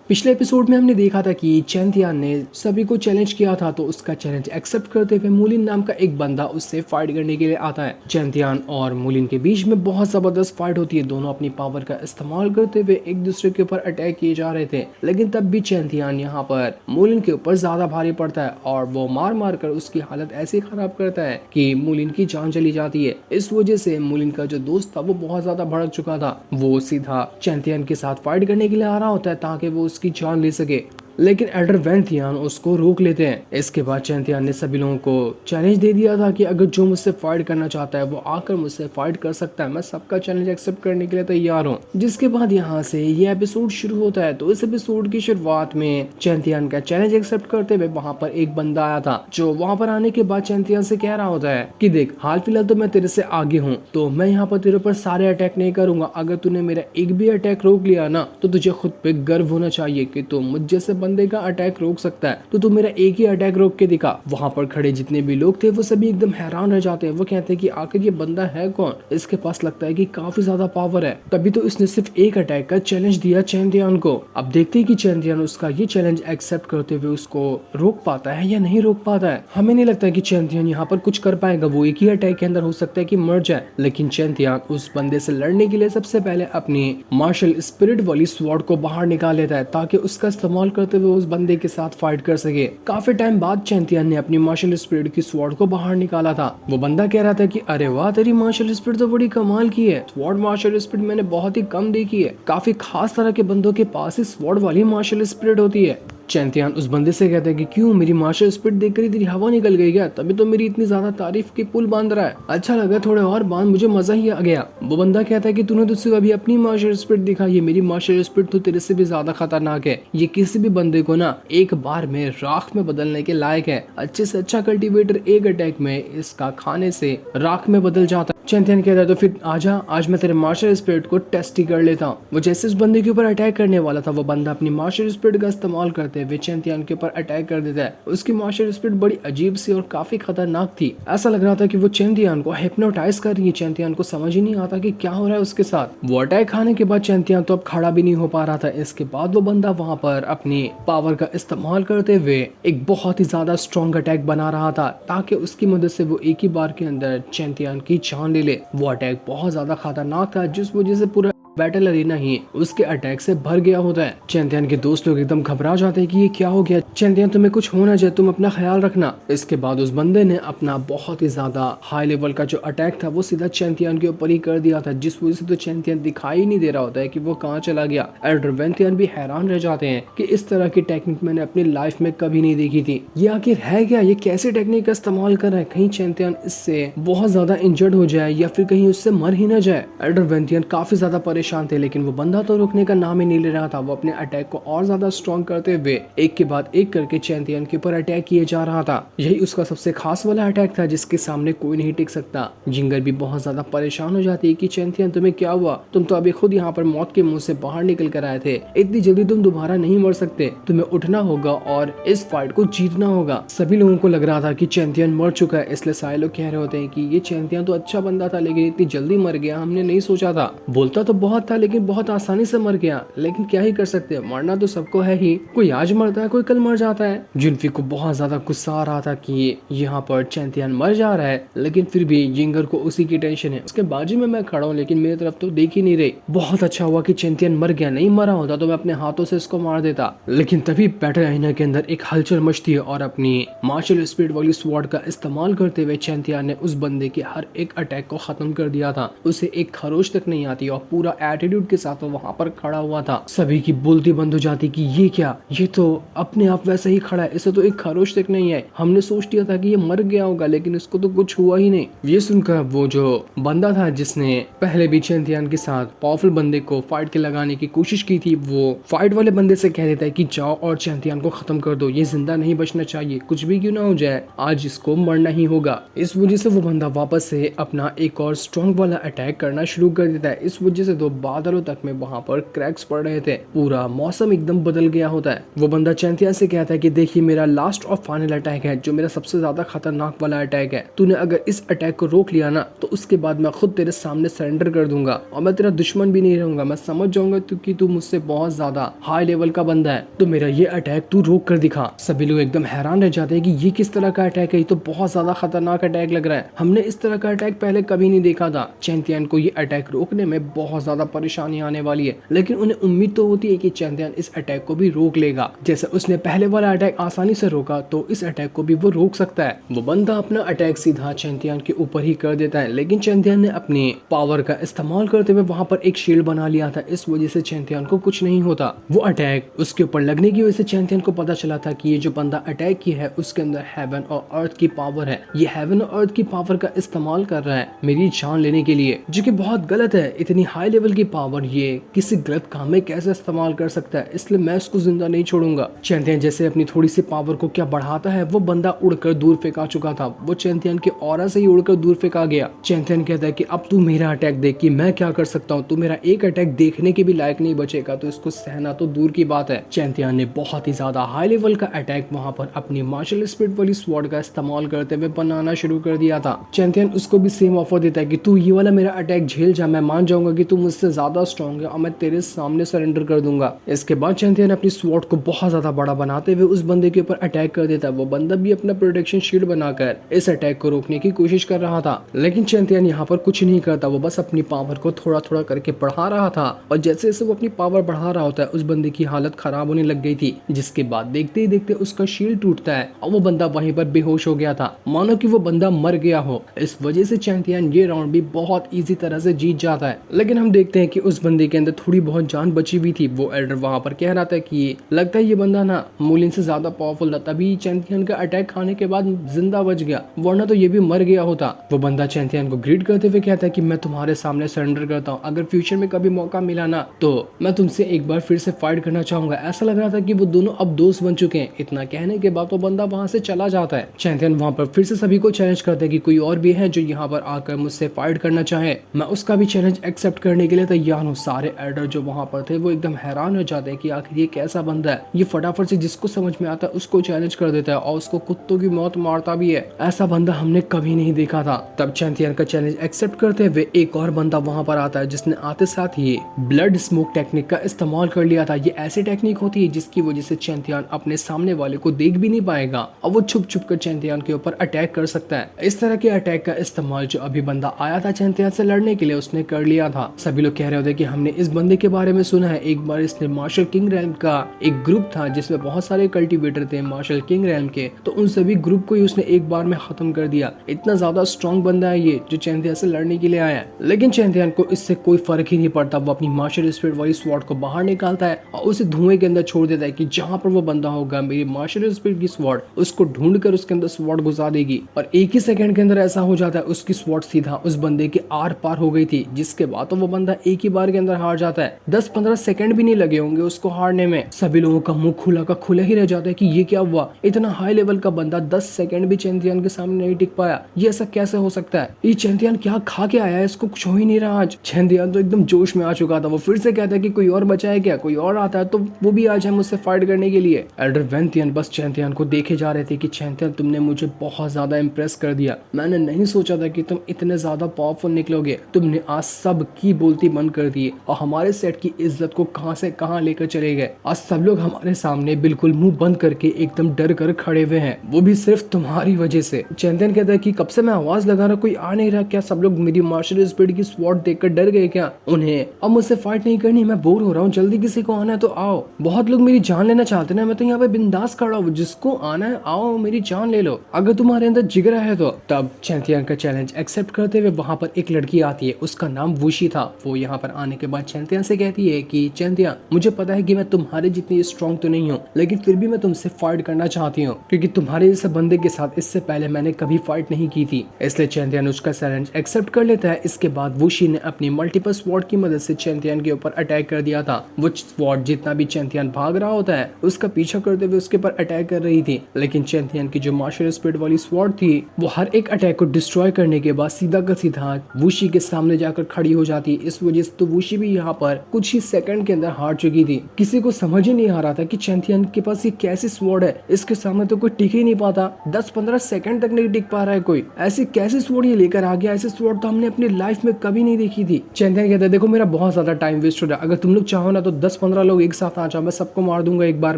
पिछले एपिसोड में हमने देखा था कि चैंतियान ने सभी को चैलेंज किया था, तो उसका चैलेंज एक्सेप्ट करते हुए मूलिन नाम का एक बंदा उससे फाइट करने के लिए आता है। चैंतियान और मूलिन के बीच में बहुत जबरदस्त फाइट होती है। दोनों अपनी पावर का इस्तेमाल करते हुए एक दूसरे के ऊपर अटैक किए जा रहे थे, लेकिन तब भी चैंतियान यहाँ पर मूलिन के ऊपर ज्यादा भारी पड़ता है और वो मार मार कर उसकी हालत ऐसी खराब करता है कि मूलिन की जान चली जाती है। इस वजह से मूलिन का जो दोस्त था वो बहुत ज्यादा भड़क चुका था। वो सीधा चैंतियान के साथ फाइट करने के लिए आ रहा होता है ताकि वो उसकी जान ले सके, लेकिन एल्डर वैंथियान उसको रोक लेते हैं। इसके बाद चैंतियान ने सभी लोगों को चैलेंज दे दिया था कि अगर जो मुझसे फाइट करना चाहता है वो आकर मुझसे फाइट कर सकता है, मैं सबका चैलेंज एक्सेप्ट करने के लिए तैयार हूँ। जिसके बाद यहाँ से ये एपिसोड शुरू होता है। तो इस एपिसोड की शुरुआत में चैंतियान का चैलेंज एक्सेप्ट करते हुए वहाँ पर एक बंदा आया था, जो वहाँ पर आने के बाद चैंतियान से कह रहा होता है कि देख, हाल फिलहाल तो मैं तेरे से आगे हूँ, तो मैं यहाँ पर तेरे ऊपर सारे अटैक नहीं करूंगा। अगर तूने मेरा एक भी अटैक रोक लिया ना, तो तुझे खुद पे गर्व होना चाहिए कि तू मुझ जैसे बंदे का अटैक रोक सकता है। तो तू मेरा एक ही अटैक रोक के दिखा। वहां पर खड़े जितने भी लोग थे वो सभी एकदम हैरान रह जाते हैं। वो कहते हैं कि आखिर ये बंदा है कौन, इसके पास लगता है कि काफी ज्यादा पावर है। तभी तो इसने सिर्फ एक अटैक का चैलेंज दिया चैंतियान को। अब देखते हैं कि चैंतियान उसका ये चैलेंज एक्सेप्ट करते हुए उसको रोक पाता है या नहीं रोक पाता है। हमें नहीं लगता कि चैंतियान यहाँ पर कुछ कर पाएगा। वो एक ही अटैक के अंदर हो सकता है कि मर जाए, लेकिन चैंतियान उस बंदे से लड़ने के लिए सबसे पहले अपनी मार्शल स्पिरिट वाली स्वॉर्ड को बाहर निकाल लेता है ताकि उसका इस्तेमाल करते हुए उस बंदे के साथ फाइट कर सके। काफी टाइम बाद चैंतियान ने अपनी मार्शल स्पिरिट की स्वॉर्ड को बाहर निकाला था। वो बंदा कह रहा था कि अरे वाह, तेरी मार्शल स्पिरिट तो बड़ी कमाल की है। स्वॉर्ड मार्शल स्पिरिट मैंने बहुत ही कम देखी है। काफी खास तरह के बंदों के पास ही स्वॉर्ड वाली मार्शल स्पिरिट होती है। चैंतियान उस बंदे से कहते हैं कि क्यों, मेरी मार्शल स्पिरिट देखकर तेरी हवा निकल गई क्या? तभी तो मेरी इतनी ज्यादा तारीफ की पुल बांध रहा है। अच्छा लगा, थोड़े और बांध, मुझे मजा ही आ गया। वो बंदा कहता है कि तूने तो सिर्फ अभी अपनी मार्शल स्पिरिट दिखाई है, मेरी मार्शल स्पिरिट तो तेरे से भी ज्यादा खतरनाक है। ये किसी भी बंदे को ना एक बार में राख में बदलने के लायक है। अच्छे से अच्छा कल्टीवेटर एक अटैक में इसका खाने से राख में बदल जाता है। चैंतियान कहता है तो फिर आजा, आज मैं तेरे मार्शल स्पिरिट को टेस्ट ही कर लेता हूँ। वो जैसे उस बंदे के ऊपर अटैक करने वाला था, वो बंदा अपनी मार्शल स्पिरिट का इस्तेमाल करते हुए चैंतियान के ऊपर अटैक कर देता है। उसकी मार्शल स्पिरिट बड़ी अजीब सी और काफी खतरनाक थी। ऐसा लग रहा था कि वो चैंतियान को हिप्नोटाइज कर रही है। चैंतियान को समझ ही नहीं आता कि क्या हो रहा है उसके साथ। वो अटैक खाने के बाद चैंतियान तो अब खड़ा भी नहीं हो पा रहा था। इसके बाद वो बंदा वहां पर अपनी पावर का इस्तेमाल करते हुए एक बहुत ही ज्यादा स्ट्रॉन्ग अटैक बना रहा था ताकि उसकी मदद से वो एक ही बार के अंदर चैंतियान की जान ले ले। वो अटैक बहुत ज्यादा खतरनाक था, जिस वजह से पूरा बैटल अरीना ही उसके अटैक से भर गया होता है। चैंतियान के दोस्त लोग एकदम घबरा जाते हैं कि ये क्या हो गया। चैंतियान, तुम्हें कुछ हो ना जाए, तुम अपना ख्याल रखना। इसके बाद उस बंदे ने अपना बहुत ही ज्यादा हाई लेवल का जो अटैक था वो सीधा चैंतियान के ऊपर ही कर दिया था, जिस वजह से तो चैंतियान दिखाई नहीं दे रहा होता है कि वो कहाँ चला गया। एल्डर वैंथियान भी हैरान रह जाते हैं कि इस तरह की टेक्निक मैंने अपनी लाइफ में कभी नहीं देखी थी। ये आखिर है क्या, ये कैसे टेक्निक का इस्तेमाल कर रहा है? कहीं चैंतियान इससे बहुत ज्यादा इंजर्ड हो जाए या फिर कहीं उससे मर ही ना जाए। एल्डर वैंथियान काफी ज्यादा परेशान थे, लेकिन वो बंदा तो रुकने का नाम ही नहीं ले रहा था। वो अपने अटैक को और ज्यादा स्ट्रॉन्ग करते हुए एक के बाद एक करके चैंतियान के ऊपर अटैक किए जा रहा था। यही उसका सबसे खास वाला अटैक था जिसके सामने कोई नहीं टिक सकता। जिंगर भी बहुत ज्यादा परेशान हो जाती है कि चैंतियान, तुम्हें क्या हुआ? तुम तो अभी खुद यहाँ पर मौत के मुंह से बाहर निकल कर आए थे। इतनी जल्दी तुम दोबारा नहीं मर सकते। तुम्हें उठना होगा और इस फाइट को जीतना होगा। सभी लोगों को लग रहा था कि चैंतियान मर चुका है, इसलिए सारे लोग कह रहे होते हैं कि ये चैंतियान तो अच्छा बंदा था, लेकिन इतनी जल्दी मर गया, हमने नहीं सोचा था। बोलता तो बहुत था लेकिन बहुत आसानी से मर गया। लेकिन क्या ही कर सकते हैं, मरना तो सबको है ही। कोई आज मरता है, कोई कल मर जाता है। जुल्फी को बहुत ज्यादा गुस्सा आ रहा था कि यहाँ पर चैंतियान मर जा रहा है, लेकिन फिर भी जिंगर को उसी की टेंशन है। उसके बाजू में मैं खड़ा हूँ, लेकिन मेरी तरफ तो देख ही नहीं रही। बहुत अच्छा हुआ कि चैंतियान मर गया, नहीं मरा होता तो मैं अपने हाथों से इसको मार देता। लेकिन तभी बैटल अरीना के अंदर एक हलचल मचती है और अपनी मार्शल स्पिरिट वाली स्वॉर्ड का इस्तेमाल करते हुए चैंतियान ने उस बंदे के हर एक अटैक को खत्म कर दिया था। उसे एक खरोच तक नहीं आती और पूरा एटीट्यूड के साथ वहां पर खड़ा हुआ था। सभी की बोलती बंद हो जाती कि ये क्या, ये तो अपने आप वैसे ही खड़ा है, इसे तो एक खरोच तक नहीं है। हमने सोच लिया था कि ये मर गया होगा, लेकिन इसको तो कुछ हुआ ही नहीं। ये सुनकर वो जो बंदा था जिसने पहले भी चैंतियान के साथ पावरफुल बंदे को फाइट के लगाने की कोशिश की थी, वो फाइट वाले बंदे से कह देता है कि जाओ और चैंतियान को खत्म कर दो, ये जिंदा नहीं बचना चाहिए, कुछ भी क्यों ना हो जाए, आज इसको मरना ही होगा। इस वजह से वो बंदा वापस से अपना एक और स्ट्रॉन्ग वाला अटैक करना शुरू कर देता है। इस वजह से दो बादलों तक में वहाँ पर क्रैक्स पड़ रहे थे, पूरा मौसम एकदम बदल गया होता है। वो बंदा चैंथियान से कहता है कि देखिए मेरा लास्ट और फाइनल अटैक है, जो मेरा सबसे ज्यादा खतरनाक वाला अटैक है। तूने अगर इस अटैक को रोक लिया ना तो उसके बाद मैं खुद तेरे सामने सरेंडर कर दूंगा और मैं तेरा दुश्मन भी नहीं रहूंगा। मैं समझ जाऊंगा कि तू मुझसे बहुत ज्यादा हाई लेवल का बंदा है, तो मेरा ये अटैक तू रोक कर दिखा। सभी लोग एकदम हैरान रह जाते हैं कि ये किस तरह का अटैक है, ये तो बहुत ज्यादा खतरनाक अटैक लग रहा है, हमने इस तरह का अटैक पहले कभी नहीं देखा था। चैंथियान को ये अटैक रोकने में बहुत ज्यादा परेशानी आने वाली है, लेकिन उन्हें उम्मीद तो होती है कि चैंथियान इस अटैक को भी रोक लेगा। जैसे उसने पहले वाला अटैक आसानी से रोका तो इस अटैक को भी वो रोक सकता है। वो बंदा अपना अटैक सीधा चैंथियान के ऊपर ही कर देता है, लेकिन चैंथियान ने अपनी पावर का इस्तेमाल करते हुए वहां पर एक शील्ड बना लिया था, इस वजह से चैंथियान को कुछ नहीं होता। वो अटैक उसके ऊपर लगने की वजह से चैंथियान को पता चला था कि ये जो बंदा अटैक किया है उसके अंदर हेवन और अर्थ की पावर है। ये हेवन और अर्थ की पावर का इस्तेमाल कर रहा है मेरी जान लेने के लिए, जो कि बहुत गलत है। इतनी हाई लेवल की पावर ये किसी गलत काम में कैसे इस्तेमाल कर सकता है, इसलिए मैं उसको जिंदा नहीं छोड़ूंगा। चैंथियान जैसे अपनी थोड़ी सी पावर को क्या बढ़ाता है, वो बंदा उड़कर दूर फेंका चुका था। वो चैंथियान के ऑरा से ही उड़कर दूर फेंका गया। चैंथियान कहता है कि अब तू मेरा अटैक देख कि मैं क्या कर सकता हूँ, तू मेरा एक अटैक देखने के भी लायक नहीं बचेगा, तो इसको सहना तो दूर की बात है। चैंथियान ने बहुत ही ज्यादा हाई लेवल का अटैक वहां पर अपनी मार्शल स्पिरिट वाली स्वॉर्ड का इस्तेमाल करते हुए बनाना शुरू कर दिया था। चैंथियान उसको भी सेम ऑफर देता है कि तू ये वाला मेरा अटैक झेल जा, मैं मान जाऊंगा कि तू मुझसे ज्यादा स्ट्रॉन्ग है और मैं तेरे सामने सरेंडर कर दूंगा। इसके बाद चैंथियान अपनी स्वॉर्ड को बहुत ज्यादा बड़ा बनाते हुए उस बंदे के ऊपर अटैक कर देता है। वो बंदा भी अपना प्रोटेक्शन शील्ड बनाकर इस अटैक को रोकने की कोशिश कर रहा था, लेकिन चैंथियान यहाँ पर कुछ नहीं करता। वो बस अपनी पावर को थोड़ा थोड़ा करके बढ़ा रहा था और जैसे जैसे वो अपनी पावर बढ़ा रहा होता है उस बंदे की हालत खराब होने लग गई थी, जिसके बाद देखते ही देखते उसका शील्ड टूटता है और वो बंदा वहीं पर बेहोश हो गया था, मानो कि वो बंदा मर गया हो। इस वजह से चैंथियान ये राउंड भी बहुत इजी तरह से जीत जाता है। लेकिन हम देखते हैं कि उस बंदे के अंदर थोड़ी बहुत जान बची हुई थी। वो एल्डर वहां पर कह रहा था कि लगता है ये बंदा ना मूलिन से ज्यादा पावरफुल था, तभी चैंथियान का अटैक खाने के बाद जिंदा बच गया, वरना तो ये भी मर गया होता। वो बंदा चैंथियान को ग्रीट करते हुए कहता है कि मैं तुम्हारे सामने सरेंडर करता हूँ, अगर फ्यूचर में कभी मौका मिला ना तो मैं तुमसे एक बार फिर से फाइट करना चाहूंगा। ऐसा लग रहा था कि वो दोनों अब दोस्त बन चुके हैं। इतना कहने के बाद वो बंदा वहां से चला जाता है। चैंथियान वहां पर फिर से सभी को चैलेंज करता है कि कोई और भी है जो यहाँ पर आकर मुझसे फाइट करना चाहे, मैं उसका भी चैलेंज एक्सेप्ट करने के लिए तैयार हूँ। सारे एल्डर जो वहां पर थे वो एकदम हैरान हो जाते हैं कि आखिर ये कैसा बंदा है, ये फटाफट से जिसको समझ में आता है उसको चैलेंज कर देता है और उसको कुत्तों की मौत मारता भी है। ऐसा बंदा हमने कभी नहीं देखा था। तब चैंथियान का चैलेंज एक्सेप्ट करते हुए एक और बंदा वहां पर आता है जिसने आते साथ ही ब्लड स्मोक टेक्निक का इस्तेमाल कर लिया था। ये ऐसी टेक्निक होती है जिसकी वजह से चैंथियान अपने सामने वाले को देख भी नहीं पाएगा और वो छुप छुप कर चैंथियान के ऊपर अटैक कर सकता है। इस तरह के अटैक का इस्तेमाल जो अभी बंदा आया था चैंथियान से लड़ने के लिए उसने कर लिया था। सभी लोग कह रहे होते कि हमने इस बंदे के बारे में सुना है, एक बार इसने मार्शल किंग रैल्म का एक ग्रुप था जिसमें बहुत सारे कल्टीवेटर थे मार्शल किंग रैल्म के, तो उन सभी ग्रुप को ही उसने एक बार में खत्म कर दिया। इतना ज्यादा स्ट्रॉन्ग बंदा है ये जो चैंथियान से लड़ने के लिए आया है। लेकिन चैंथियान को इससे कोई फर्क ही नहीं पड़ता। वो अपनी मार्शल स्पिरिट वाली स्वॉर्ड को बाहर निकालता है और उसे धुएं के अंदर छोड़ देता है कि जहां पर वो बंदा होगा मेरी मार्शल स्पिरिट की स्वॉर्ड उसको ढूंढ कर उसके अंदर स्वॉर्ड घुसा देगी। और एक ही सेकंड के अंदर ऐसा हो जाता है उसकी स्वॉर्ड सीधा उस बंदे के आर पार हो गई थी, जिसके बाद तो वो बंदा एक ही बार के अंदर हार जाता है। 10-15 सेकंड भी नहीं लगे होंगे उसको हारने में। सभी लोगों का मुंह खुला का खुला ही रह जाता है कि ये क्या हुआ, इतना हाई लेवल का बंदा 10 सेकंड भी चैंथियान के सामने नहीं टिक पाया, ये ऐसा कैसे हो सकता है, ये चैंथियान क्या खा के आया है, इसको कुछ हो ही नहीं रहा आज। चैंथियान तो एकदम जोश में आ चुका था। वो फिर से कहता है कि कोई और बचा है क्या, कोई और आता है तो वो भी आ जाए मुझसे फाइट करने के लिए। एल्डर वेंथियन बस चैंथियान को देखे जा रहे थे कि चैंथियान तुमने मुझे बहुत ज्यादा इम्प्रेस कर दिया, मैंने नहीं सोचा था कि तुम इतने ज्यादा पावरफुल निकलोगे, तुमने आज सब की बोलती बंद कर दी और हमारे सेट की इज्जत को कहां से कहां लेकर चले गए। आज सब लोग हमारे सामने बिल्कुल मुंह बंद करके एकदम डर कर खड़े हुए हैं, वो भी सिर्फ तुम्हारी वजह से। चैंथियान कहता है कि कब से मैं आवाज लगा रहा कोई आ नहीं रहा, क्या सब लोग मेरी मार्शल स्पिरिट की स्वॉर्ड देखकर डर गए क्या, उन्हें अब मुझसे फाइट नहीं करनी, मैं बोर हो रहा हूँ, जल्दी किसी को आना है तो आओ। बहुत लोग मेरी जान लेना चाहते हैं, मैं तो यहाँ पे बिंदास खड़ा हूँ, जिसको आना है आओ मेरी जान ले लो, अगर तुम्हारे अंदर जिगरा है तो। तब चैंथियान का चैलेंज एक्सेप्ट करते हुए वहां पर एक लड़की आती है, उसका नाम वुशी था। वो यहाँ पर आने के बाद चैंथियान से कहती है कि चैंथियान मुझे पता है कि मैं तुम्हारे जितनी स्ट्रॉन्ग तो नहीं हूँ, लेकिन फिर भी मैं तुमसे फाइट करना चाहती हूँ क्योंकि तुम्हारे जैसे बंदे के साथ इससे पहले मैंने कभी फाइट नहीं की थी। इसलिए चैंथियान उसका चैलेंज एक्सेप्ट कर लेता है। इसके बाद वुशी ने अपनी मल्टीपल स्वॉर्ड की मदद से चैंथियान के ऊपर अटैक कर दिया था। वो स्वॉर्ड जितना भी चैंथियान भाग रहा होता है उसका पीछा करते हुए उसके ऊपर अटैक कर रही थी, लेकिन चैंथियान की जो मार्शल स्पिरिट वाली स्वॉर्ड थी वो हर एक अटैक को डिस्ट्रॉय करने के बाद सीधा का सीधा वुशी के सामने जाकर खड़ी हो जाती। इस इस वजह से तो वुशी भी यहाँ पर कुछ ही सेकंड के अंदर हार चुकी थी। किसी को समझ ही नहीं आ रहा था कि चैंपियन के पास ये कैसी स्वॉर्ड है, इसके सामने तो कोई टिक ही नहीं पाता, 10-15 सेकंड तक नहीं टिक पा रहा है कोई। ऐसी कैसी स्वॉर्ड ये लेकर आ गया, ऐसी स्वॉर्ड तो हमने अपनी लाइफ में कभी नहीं देखी थी। चैंपियन कहता है देखो मेरा बहुत ज्यादा टाइम वेस्ट हो रहा है, अगर तुम लोग चाहो ना तो 10-15 लोग एक साथ आ जाओ, मैं सबको मार दूंगा एक बार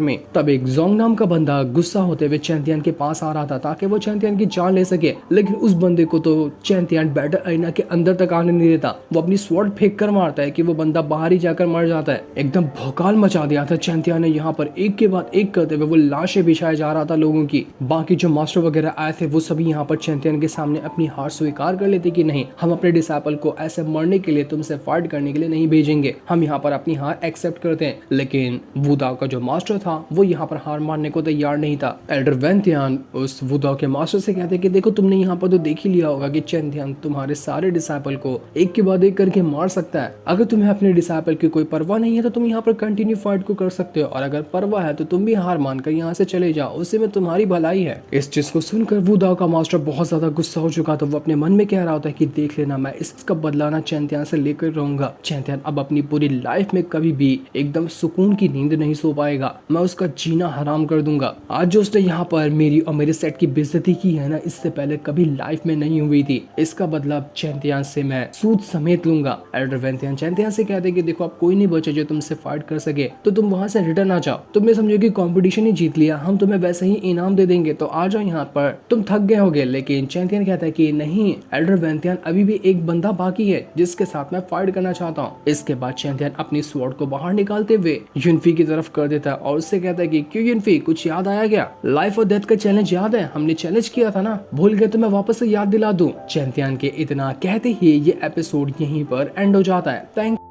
में। तब एक जोंग नाम का बंदा गुस्सा होते हुए चैंपियन के पास आ रहा था ताकि वो चैंपियन की जान ले सके, लेकिन उस बंदे को तो चैंपियन बैटल अरीना के अंदर तक आने नहीं देता। वो अपनी स्वॉर्ड फेंक कर मारता है कि वो बंदा बाहर ही जाकर मर जाता है। एकदम भौकाल मचा दिया था चैंपियन ने यहाँ पर, एक के बाद एक करते हुए वो लाशें बिछाया जा रहा था लोगों की। बाकी जो मास्टर वगैरह आए थे वो सभी यहाँ पर चैंपियन के सामने अपनी हार स्वीकार कर लेते कि नहीं, हम अपने डिसाइपल को ऐसे मरने के लिए, तुमसे फाइट करने के लिए नहीं भेजेंगे, हम यहाँ पर अपनी हार एक्सेप्ट करते हैं। लेकिन वुदाओ का जो मास्टर था वो यहाँ पर हार मानने को तैयार नहीं था। एल्डर वैंथियान उस वुदाओ के मास्टर से कहते कि देखो तुमने यहाँ पर तो देख ही लिया होगा कि चैंपियन तुम्हारे सारे डिसाइपल को एक के बाद एक करके मार सकता है। अगर तुम्हें अपने डिसाइपल की कोई परवाह नहीं है तो तुम यहाँ पर कंटिन्यू फाइट को कर सकते हो, और अगर परवाह है तो तुम भी हार मानकर यहाँ से चले जाओ, उससे में तुम्हारी भलाई है। इस चीज को सुनकर वुदाओ का मास्टर बहुत ज्यादा गुस्सा हो चुका था। वो अपने मन में कह रहा होता है कि देख लेना, मैं इसका बदला ना चैंपियन से लेकर रहूंगा। चैंपियन अब अपनी पूरी लाइफ में कभी भी एकदम सुकून की नींद नहीं सो पाएगा, मैं उसका जीना हराम कर दूंगा। आज जो उसने यहाँ पर मेरी और मेरे सेट की बेइज्जती की है ना, इससे पहले कभी लाइफ में नहीं हुई थी, इसका बदला चैंपियन से मैं सूद समेत लूंगा। एल्डर वैंथियान चैंपियन से कहते कि देखो अब कोई नहीं बचे जो तुमसे फाइट कर सके, तो तुम वहां से रिटर्न आ जाओ। तुमने समझो कि कंपटीशन ही जीत लिया, हम तुम्हें वैसे ही इनाम दे देंगे, तो आ जाओ यहाँ पर, तुम थक गए होगे। लेकिन चैंपियन कहता है कि नहीं एल्डर वैंथियान, अभी भी एक बंदा बाकी है जिसके साथ मैं फाइट करना चाहता हूँ। इसके बाद चैंपियन अपनी स्वॉर्ड को बाहर निकालते हुए युनफी की तरफ कर देता है और उससे कहता है कि क्यों युनफी, कुछ याद आया क्या? लाइफ और डेथ का चैलेंज याद है, हमने चैलेंज किया था ना, भूल गए तो मैं वापस से याद दिला दूं। चैंपियन के इतना कहते ही ये एपिसोड यहीं पर एंड हो जाता है। थैंक